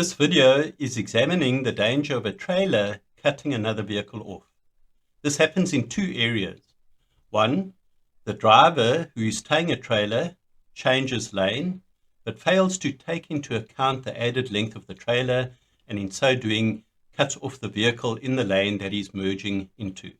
This video is examining the danger of a trailer cutting another vehicle off. This happens in two areas. One, the driver who is towing a trailer changes lane, but fails to take into account the added length of the trailer, and in so doing cuts off the vehicle in the lane that he's merging into.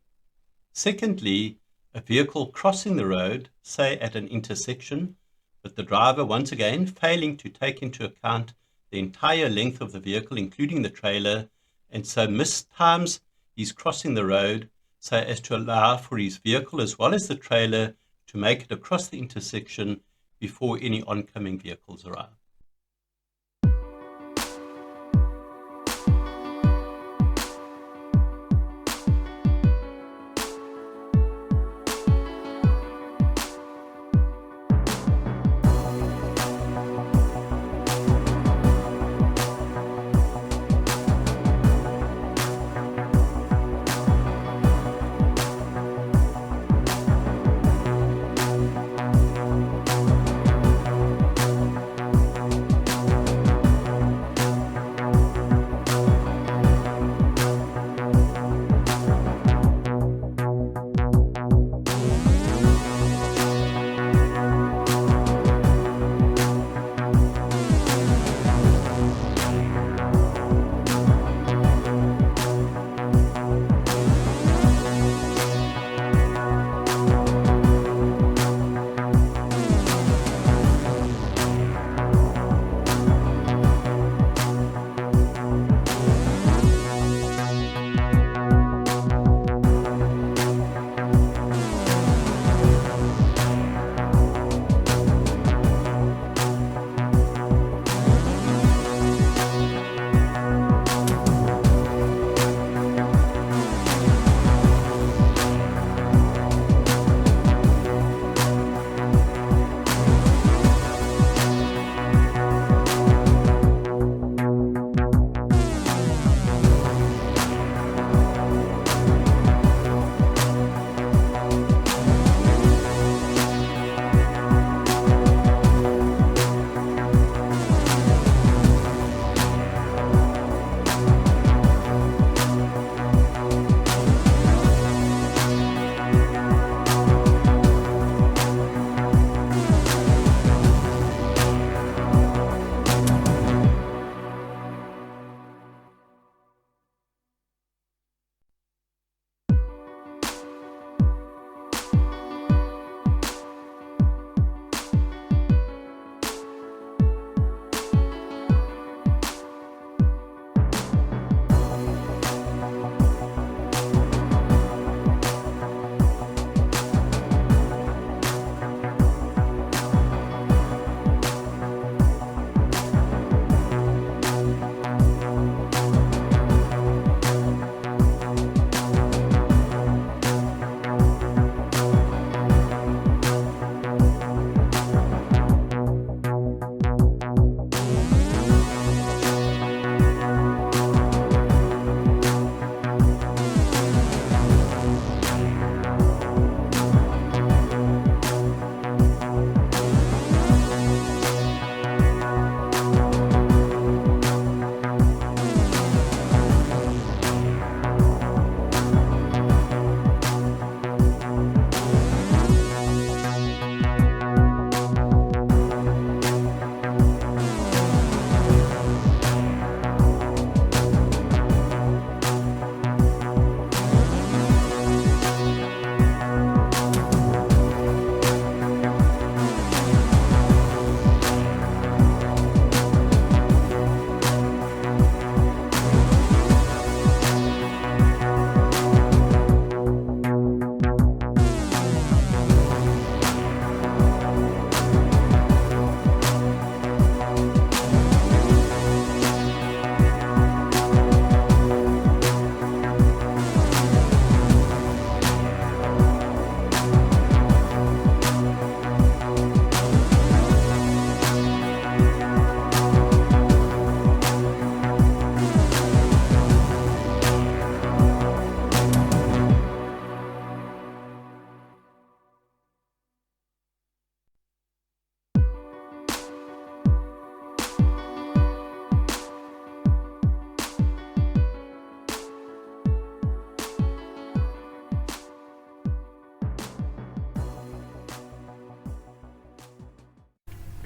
Secondly, a vehicle crossing the road, say at an intersection, but the driver once again failing to take into account the entire length of the vehicle, including the trailer, and so mistimes he's crossing the road so as to allow for his vehicle as well as the trailer to make it across the intersection before any oncoming vehicles arrive.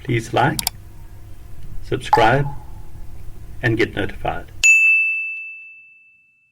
Please like, subscribe, and get notified.